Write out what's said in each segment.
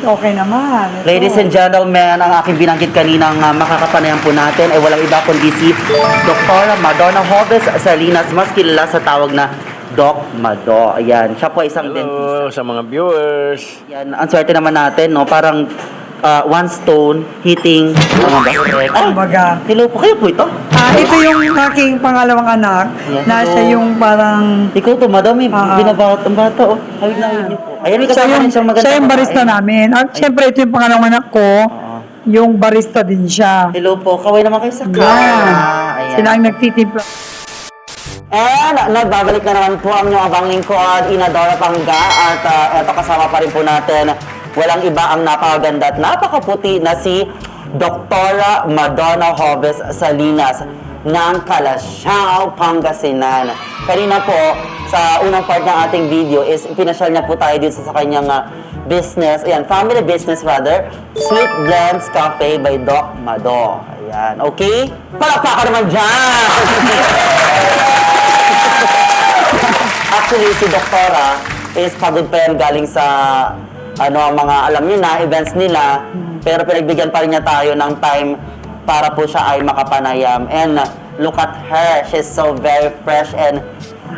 okay naman. Ito. Ladies and gentlemen, ang aking binanggit kaninang makakapanayan po natin ay walang iba kundi si Dr. Madonna Hobbes Salinas, mas kilala sa tawag na Doc Mado. Ayan, siya po ay isang Hello sa mga viewers. Yan, ang swerte naman natin, no? Parang one stone hitting Kumbaga. hello po, kayo po ito? Ito yung aking pangalawang anak, Ayan, na hello. siya yung parang... Ikaw to, madami, binabahat ang bata, oh. Hawig na hawig niyo po. Ayan, may kasama rin siyang maganda. Siya yung barista namin. At syempre, ito yung pangalawang anak ko, yung barista din siya. Hello po, kaway naman kayo sa Yan. Ayan. Sila ang nagtitimpla. And nagbabalik na naman po ang inyong abang lingkod, Inadora Pangga. At eto kasama pa rin po natin, walang iba ang napakaganda at napakaputi na si Dr. Madonna Hobbes Salinas ng Calasiao, Pangasinan. Kanina po, sa unang part ng ating video is pinasyal niya po tayo dito sa kanyang business, ayan, family business rather, Sweet Blends Cafe by Doc Mado. Ayan, okay? Palakpakan naman dyan! Actually, si Doktora is pagod pa yan galing sa mga alam niyo na, events nila. Pero pinagbigyan pa rin niya tayo ng time para po siya ay makapanayam. And look at her. She's so very fresh and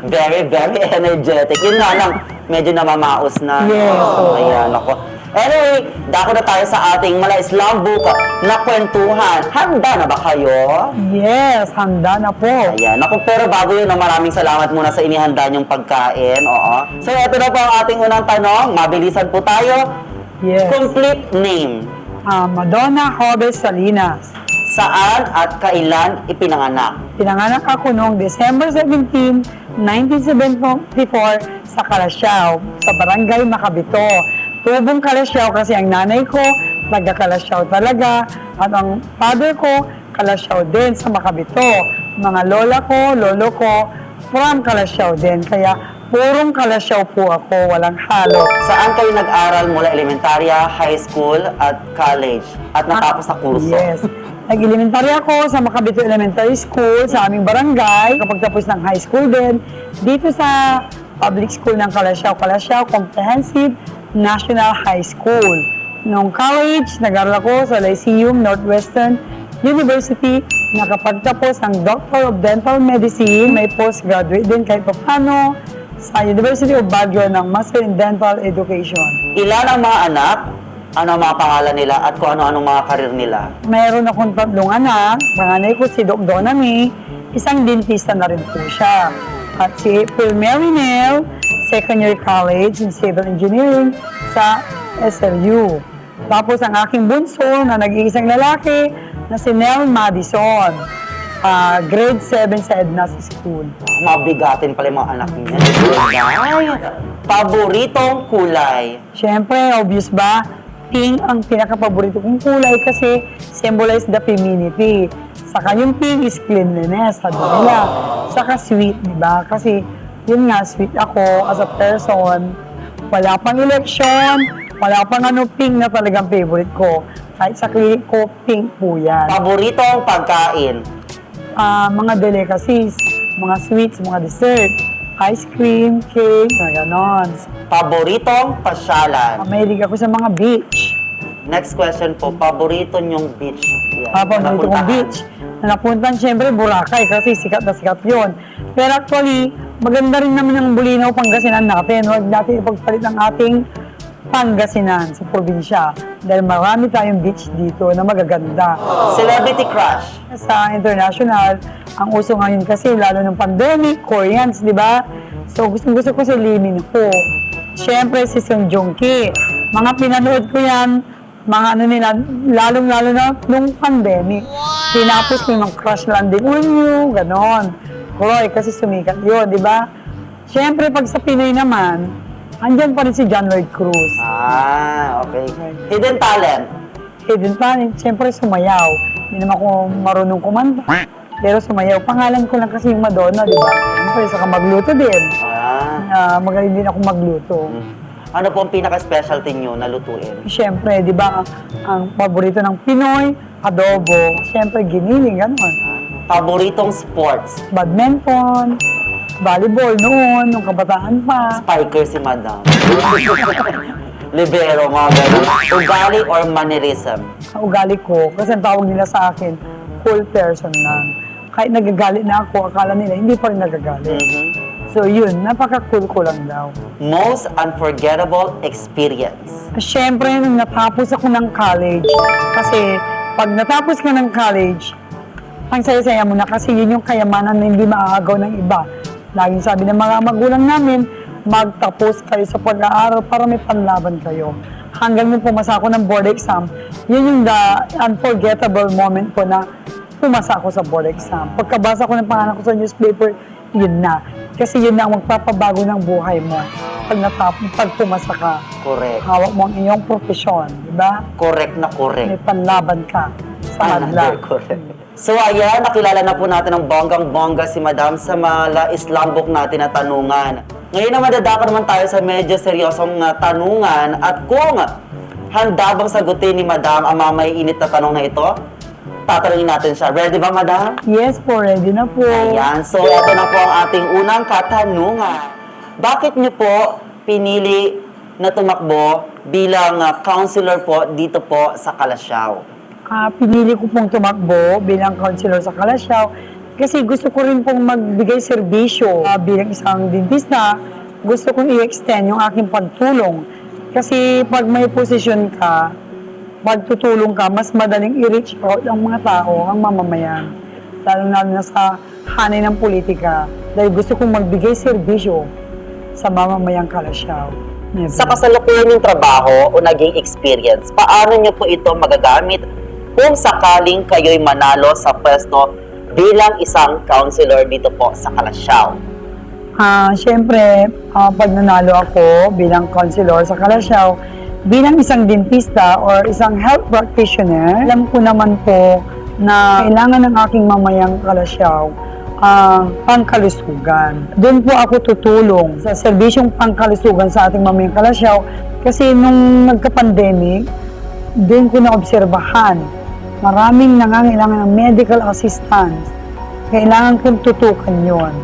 very, very energetic. Yun nga lang, medyo namamaos na. Yes. Ayan, ako. Anyway, dako na tayo sa ating Mala-Islam book na kwentuhan. Handa na ba kayo? Yes, handa na po. Ayan. Naku, pero bago yun, maraming salamat muna sa inihanda niyong pagkain. Oo. So, ito na po ang ating unang tanong. Mabilisan po tayo. Yes. Complete name. Madonna Hobbes Salinas. Saan at kailan ipinanganak? Pinanganak ako noong December 17, 1974 sa Calasiao, sa Barangay Macabito. Tubong Calasiao kasi ang nanay ko, taga Calasiao talaga, at ang father ko, Calasiao din sa Macabito. Mga lola ko, lolo ko, from Calasiao din. Kaya purong Calasiao po ako, walang halo. Saan kayo nag-aral mula elementarya, high school, at college? At natapos sa kurso? Yes. Nag-elementary ako sa Macabito Elementary School sa aming barangay. Kapag tapos ng high school din, dito sa public school ng Calasiao, Calasiao Comprehensive National High School. Noong college, nag-aral ako sa Lyceum Northwestern University. Nakapagtapos ng Doctor of Dental Medicine, may postgraduate din kahit paano sa University of Baguio ng Master in Dental Education. Ilan ang mga anak? Ano ang mga pangalan nila? At kung ano-anong mga karir nila? Mayroon akong 3 anak. Panganay ko si Doc Donna May, isang dentista na rin po siya. At si April Marinel, second year college in civil engineering sa SLU. Tapos ang aking bunso na nag-iisang lalaki na si Nell Madison, grade 7 sa EDNAS School. Mabigatin pala yung mga anak niya. Ay, paboritong kulay. Siyempre, obvious ba? Pink ang pinaka-paborito kong kulay kasi symbolize the femininity. Saka yung pink is cleanliness, sabi nila. Saka sweet, di ba? Kasi yun nga, sweet ako as a person. Wala pang election, wala pang pink na talagang favorite ko. Kahit sa clinic ko, pink po yan. Paboritong pagkain. Mga delicacies, mga sweets, mga dessert, ice cream, cake, mga ganon. Paboritong pasyalan. Mahilig ako sa mga beach. Next question po, paborito niyong beach? Yan, Paborito kong napuntahan. beach. Na napuntan siyempre Boracay kasi sikat na sikat yun. Pero actually, maganda rin naman ang Bulinaw, Pangasinan natin. Huwag natin ipagpalit ang ating Pangasinan sa probinsya. Dahil marami tayong beach dito na magaganda. Celebrity crush. Sa international, ang uso ngayon kasi, lalo ng pandemic, Koreans, di ba? So, gusto ko si Lee Min Ho. Siyempre, si Sung Joong Ki. Mga pinanood ko yan, mga nila, lalong-lalo na nung pandemic. Tinapos ko yung Crush Landing on You, ganon. Roy, kasi sumikat yun, di ba? Siyempre, pag sa Pinoy naman, andyan pa rin si John Lloyd Cruz. Okay. Hidden talent. Hidden talent, siyempre sumayaw. Hindi naman ako marunong kumanta. Pero sumayaw. Pangalan ko lang kasi yung Madonna, di ba? Siyempre, saka magluto din. Magaling din ako magluto. Ano po ang pinaka-specialty niyo na lutuin? Siyempre, di ba, ang paborito ng Pinoy, adobo. Siyempre, giniling, gano'n. Paboritong sports? Badminton, volleyball noon, nung kabataan pa. Spiker si Madam. libero, mga ganun. Ugali or mannerism? Ang ugali ko, kasi ang tawag nila sa akin, cool person lang. Kahit nagagalit na ako, akala nila, hindi pa rin nagagalit. So yun, napaka-cool ko lang daw. Most unforgettable experience? Siyempre, nung natapos ako ng college, kasi pag natapos ka ng college, ang saya-saya mo na kasi yun yung kayamanan na hindi maaagaw ng iba. Laging sabi ng mga magulang namin, magtapos kayo sa pag-aaral para may panlaban kayo. Hanggang nung pumasa ako ng board exam, yun yung the unforgettable moment ko na pumasa ako sa board exam. Pagkabasa ko ng pangalan ko sa newspaper, yun na. Kasi yun na ang magpapabago ng buhay mo. Pag pumasa ka, Correct. hawak mo ang iyong profesyon, di ba? Correct na May correct. panlaban ka sa Another madla. correct. So ayan, nakilala na po natin ng bonggang-bongga si Madam sa mga islambok natin na tanungan. Ngayon naman dadako naman tayo sa medyo seryosong tanungan at kung handa bang sagutin ni Madam ang mga may init na tanong na ito, tatanungin natin siya. Ready ba, Madam? Yes po, ready na po. Ayan, so ito na po ang ating unang katanungan. Bakit niyo po pinili na tumakbo bilang counselor po dito po sa Kalasyaw? Pinili ko pong tumakbo bilang counselor sa Kalasyaw kasi gusto ko rin pong magbigay serbisyo bilang isang dentista. Gusto kong i-extend yung aking pagtulong. Kasi pag may posisyon ka, pagtutulong ka, mas madaling i-reach out ang mga tao, ang mamamayan. Lalo na sa hanay ng politika. Dahil gusto kong magbigay serbisyo sa mamamayang Kalasyaw. Sa kasalukuyan ng trabaho o naging experience, paano niyo po ito magagamit kung sakaling kayo'y manalo sa pwesto bilang isang counselor dito po sa Kalasyaw? Siyempre, pag nanalo ako bilang counselor sa Kalasyaw, bilang isang dentista or isang health practitioner, alam ko naman po na kailangan ng aking mamayang Kalasyaw ang pangkalusugan. Doon po ako tutulong sa serbisyong pangkalusugan sa ating mamayang Kalasyaw kasi nung nagka-pandemic, doon ko naobserbahan maraming nangangailangan ng medical assistance. Kailangan kong tutukan yon.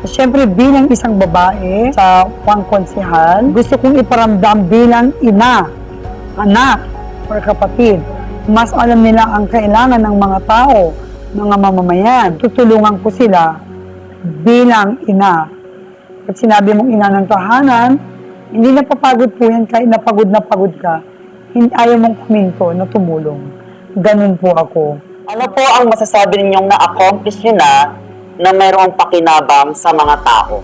Siyempre, bilang isang babae sa pangkonsehal, gusto kong iparamdam bilang ina, anak, or kapatid. Mas alam nila ang kailangan ng mga tao, mga mamamayan. Tutulungan ko sila bilang ina. Pag sinabi mong ina ng tahanan, hindi napapagod po yan kahit na pagod ka. Ayaw mong kuminto na tumulong. Ganun po ako. Ano po ang masasabi ninyong na-accomplish nyo na mayroong pakinabang sa mga tao?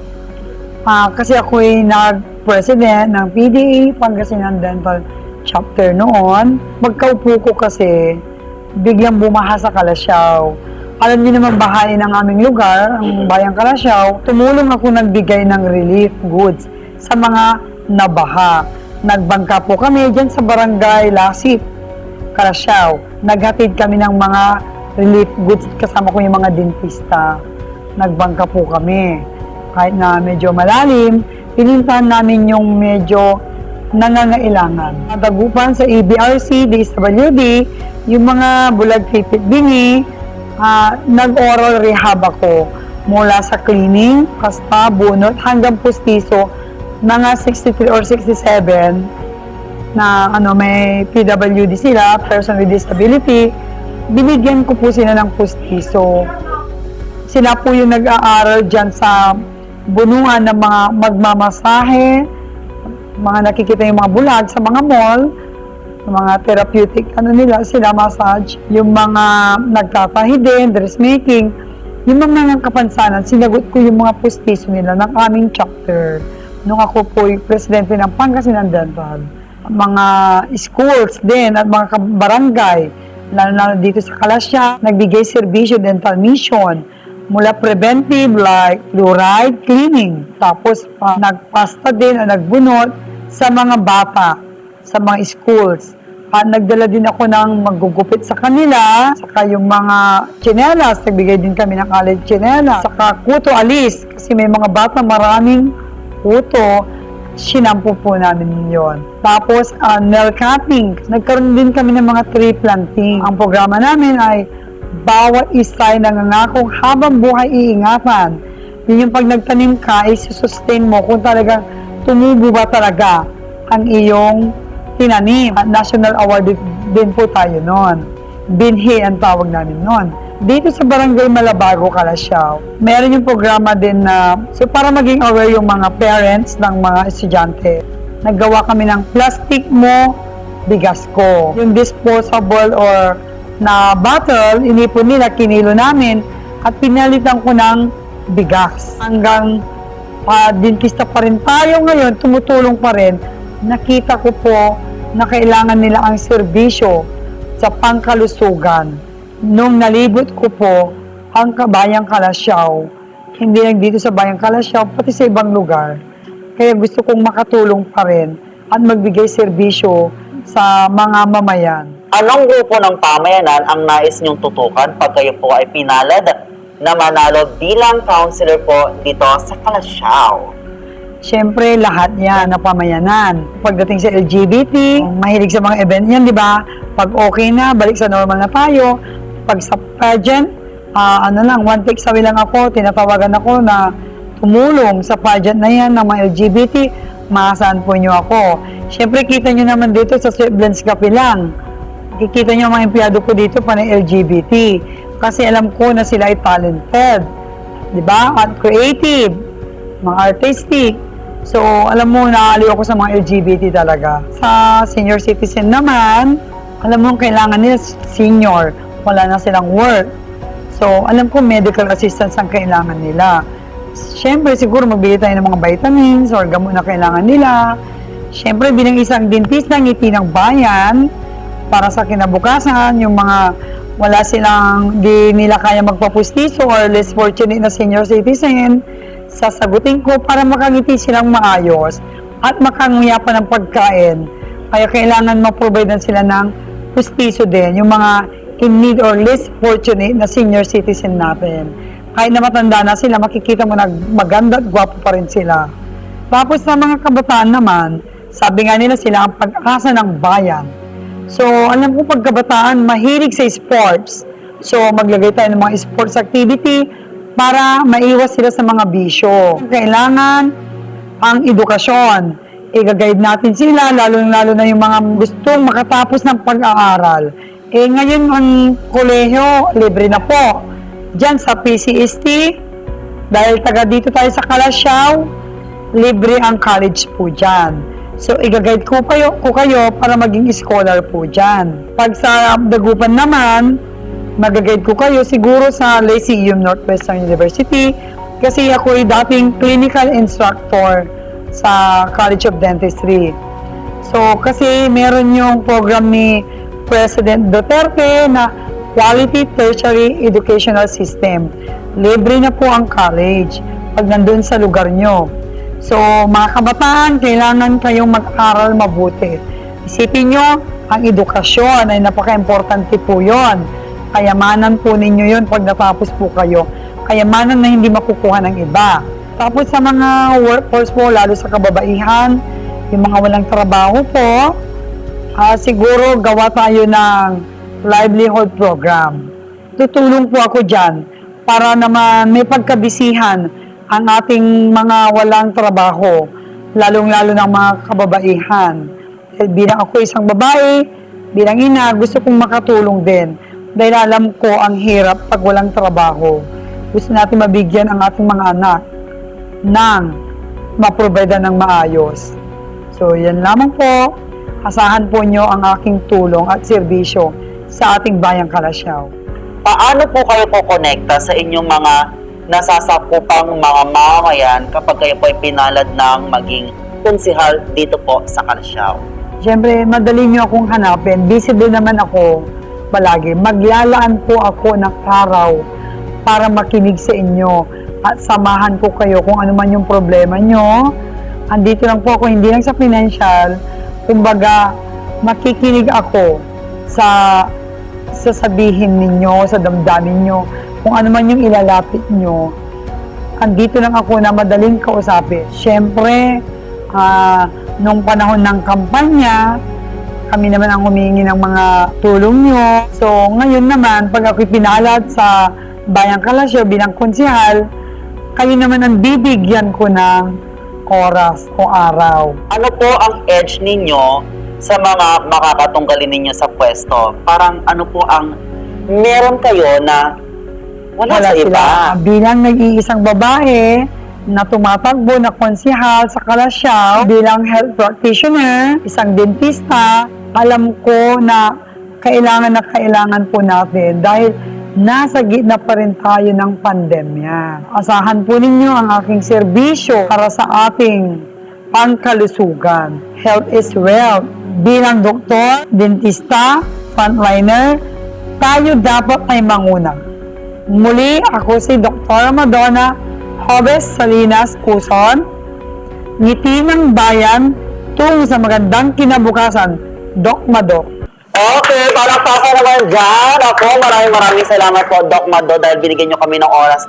Kasi ako ay nag-president ng PDA, Pangasinan Dental Chapter noon. Pagkaupo ko kasi, biglang bumaha sa Kalasyaw. Alam niyo naman, bahagi ng aming lugar, ang Bayang Kalasyaw, tumulong ako nagbigay ng relief goods sa mga nabaha. Nagbangka po kami dyan sa Barangay Lasip, Kalasyaw. Naghatid kami ng mga relief goods, kasama ko yung mga dentista. Nagbangka po kami. Kahit na medyo malalim, pinintahan namin yung medyo nangangailangan. Nadagupan sa ABRC, DSWD, yung mga bulag pipit bingi, nag-oral rehab ako mula sa cleaning, kasta, bunot, hanggang pustiso, mga 63 or 67 na may PWD sila, person with disability, binigyan ko po sila ng pustiso. Sila po yung nag-aaral dyan sa bunuan ng mga magmamasahe, mga nakikita yung mga bulag sa mga mall, mga therapeutic, nila, sila massage, yung mga nagtatahi din, dressmaking, yung mga kapansanan, sinagot ko yung mga pustiso nila ng aming chapter nung ako po yung presidente ng Pangasinan Dental. Mga schools din at mga barangay, lalo na dito sa Kalasyaw, nagbigay serbisyo dental mission mula preventive like fluoride cleaning. Tapos nagpasta din o nagbunot sa mga bata, sa mga schools. At nagdala din ako ng maggugupit sa kanila, saka yung mga tsinelas, nagbigay din kami ng college tsinelas, saka kuto alis, kasi may mga bata maraming kuto, sinampu po namin yon. Tapos, nail cutting. Nagkaroon din kami ng mga tree planting. Ang programa namin ay bawat isa ay nangangakong habang buhay iingatan. Yun yung pag nagtanim ka, ay sustain mo kung talagang tumubo ba talaga ang iyong tinanim. National award din po tayo noon. Binhi ang tawag namin noon. Dito sa Barangay Malabago, Calasiao, meron yung programa din na, so para maging aware yung mga parents ng mga estudyante, naggawa kami ng plastic mo, bigas ko. Yung disposable or na bottle, inipon nila, kinilo namin, at pinalitan ko ng bigas. Hanggang dentista pa rin tayo ngayon, tumutulong pa rin, nakita ko po na kailangan nila ang serbisyo sa pangkalusugan. Nung nalibot ko po ang Bayang Calasiao, hindi lang dito sa Bayang Calasiao, pati sa ibang lugar. Kaya gusto kong makatulong pa rin at magbigay serbisyo sa mga mamayan. Anong grupo ng pamayanan ang nais niyong tutukan pag kayo po ay pinalad na manalo bilang counselor po dito sa Calasiao? Siyempre, lahat yan na pamayanan. Pagdating sa LGBT, mahilig sa mga event yan, di ba? Pag okay na, balik sa normal na tayo. Pag sa pageant, one take away lang ako, tinatawagan ako na tumulong sa pageant na yan ng mga LGBT, maasahan po nyo ako. Siyempre, kita nyo naman dito sa Sweetblends Cafe lang. Kikita nyo ang mga empleyado ko dito pa ng LGBT. Kasi alam ko na sila ay talented. Di ba? At creative. Mga artistic. So, alam mo, naaaliw ako sa mga LGBT talaga. Sa senior citizen naman, alam mo, kailangan nila senior. Wala na silang work. So, alam ko, medical assistance ang kailangan nila. Siyempre, siguro magbili tayo ng mga vitamins or gamot na kailangan nila. Siyempre, bilang isang dentista ng ngiti ng bayan, para sa kinabukasan, yung mga wala silang, di nila kaya magpapustiso or less fortunate na senior citizen, sasagutin ko para makangiti silang maayos at makanguya pa ng pagkain. Kaya kailangan ma-provide sila ng pustiso din, yung mga in need or less fortunate na senior citizen natin. Kahit na matanda na sila, makikita mo na maganda at gwapo pa rin sila. Tapos sa mga kabataan naman, sabi nga nila sila ang pag-asa ng bayan. So, alam ko pagkabataan, mahilig sa sports. So, maglagay tayo ng mga sports activity para maiwas sila sa mga bisyo. Kailangan ang edukasyon. I-guide natin sila, lalo na yung mga gustong makatapos ng pag-aaral. Ngayon ang kolehiyo, libre na po. Diyan sa PCST, dahil taga dito tayo sa Calasiao, libre ang college po dyan. So, i-guide ko kayo para maging scholar po dyan. Pag sa Dagupan naman, mag-guide ko kayo siguro sa Lyceum Northwestern University kasi ako ay dating clinical instructor sa College of Dentistry. So, kasi meron yung program ni President Duterte na Quality Tertiary Educational System. Libre na po ang college pag nandun sa lugar nyo. So, mga kabataan, kailangan kayong mag-aral mabuti. Isipin nyo, ang edukasyon ay napaka-importante po yon. Kayamanan po ninyo yon pag natapos po kayo. Kayamanan na hindi makukuha ng iba. Tapos sa mga workforce po, lalo sa kababaihan, yung mga walang trabaho po, siguro gawa tayo ng livelihood program. Tutulong po ako dyan para naman may pagkabisihan ang ating mga walang trabaho, lalong-lalo ng mga kababaihan. Bilang ako isang babae, bilang ina, gusto kong makatulong din dahil alam ko ang hirap pag walang trabaho. Gusto natin mabigyan ang ating mga anak ng maprovide ng maayos. So, yan lamang po. Asahan po nyo ang aking tulong at serbisyo sa ating Bayang Calasiao. Paano po kayo kukonekta sa inyong mga nasasakupang mga mamayan kapag kayo po ay pinalad ng maging konsihal dito po sa Calasiao? Siyempre, madali nyo akong hanapin. Busy din naman ako palagi. Maglalaan po ako ng araw para makinig sa inyo at samahan ko kayo kung ano man yung problema nyo. Andito lang po ako, hindi lang sa financial. Kumbaga, makikinig ako sa sasabihin ninyo, sa damdamin nyo, kung ano man yung ilalapit nyo. Andito lang ako na madaling kausapin. Siyempre, nung panahon ng kampanya, kami naman ang humingi ng mga tulong nyo. So, ngayon naman, pag ako'y pinalad sa Bayang Calasiao bilang konsihal, kayo naman ang bibigyan ko ng oras o araw. Ano po ang edge ninyo sa mga makakatunggalin ninyo sa pwesto? Parang ano po ang meron kayo na wala sa iba? sila. Bilang nag-iisang babae na tumatakbo na konsihal sa Kalasyaw, bilang health practitioner, isang dentista, alam ko na kailangan po natin dahil nasa gitna pa rin tayo ng pandemya. Asahan po ninyo ang aking serbisyo para sa ating pangkalusugan. Health is wealth. Bilang doktor, dentista, frontliner, tayo dapat ay manguna. Muli, ako si Dr. Madonna Jobes Salinas Quezon, ngiti ng bayan tungo sa magandang kinabukasan. Doc Mado. Okay, palakpakan naman dyan. Ako, maraming salamat po, Doc Mado, dahil binigyan nyo kami ng oras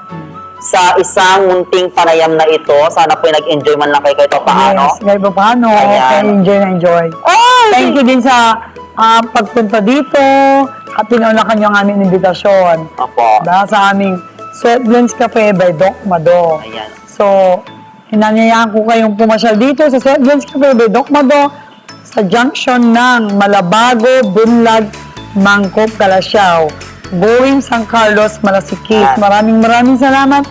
sa isang munting panayam na ito. Sana po nag-enjoy man lang kayo kahit paano. Yes, kahit pa paano. Ayan. Okay, enjoy na enjoy. Ay! Thank you din sa pagpunta dito at pinaunakan yung aming imbitasyon. Opo. Dahil sa aming Sweat Blends Cafe by Doc Mado. Ayan. So, hinanyayahan ko kayong pumasyal dito sa Sweat Blends Cafe by Doc Mado sa junction ng Malabago, Bunlag, Mangkok, Kalasyaw. Going San Carlos, Malasikis. Maraming salamat.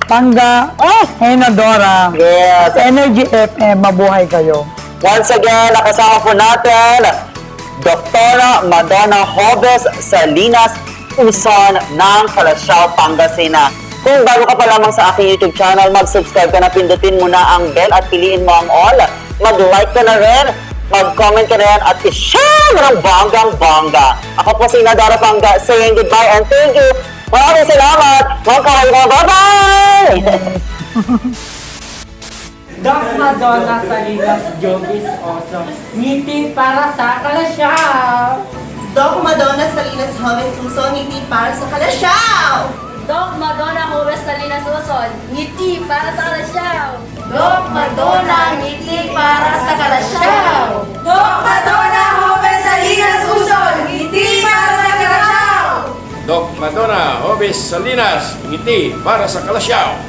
Pangga, Enadora. Yes. Sa Energy FM, mabuhay kayo. Once again, nakasama po natin Dr. Madonna Jobes Salinas Quezon ng Kalasyaw, Pangasinan. Kung bago ka pa lamang sa aking YouTube channel, mag-subscribe ka na, pindutin mo na ang bell at piliin mo ang all. Mag-like ka na rin, mag-comment ka na rin at i-share ng banggang-bangga. Ako po si Nadara Pangga saying goodbye and thank you. Maraming salamat. Mga kawaii, bye-bye! Doc Madonna Salinas Jobes Quezon, ngiti para sa Kalasyaw. Doc Madonna Salinas Jobes Quezon, ngiti para sa Kalasyaw! Doc Madonna Jobes Salinas Quezon, ngiti para sa Kalasyaw. Doc Madonna, ngiti para sa Kalasyaw! Doc Madonna Jobes Salinas Quezon, ngiti para sa Kalasyaw. Doc Madonna Jobes Salinas, ngiti para sa Kalasyaw.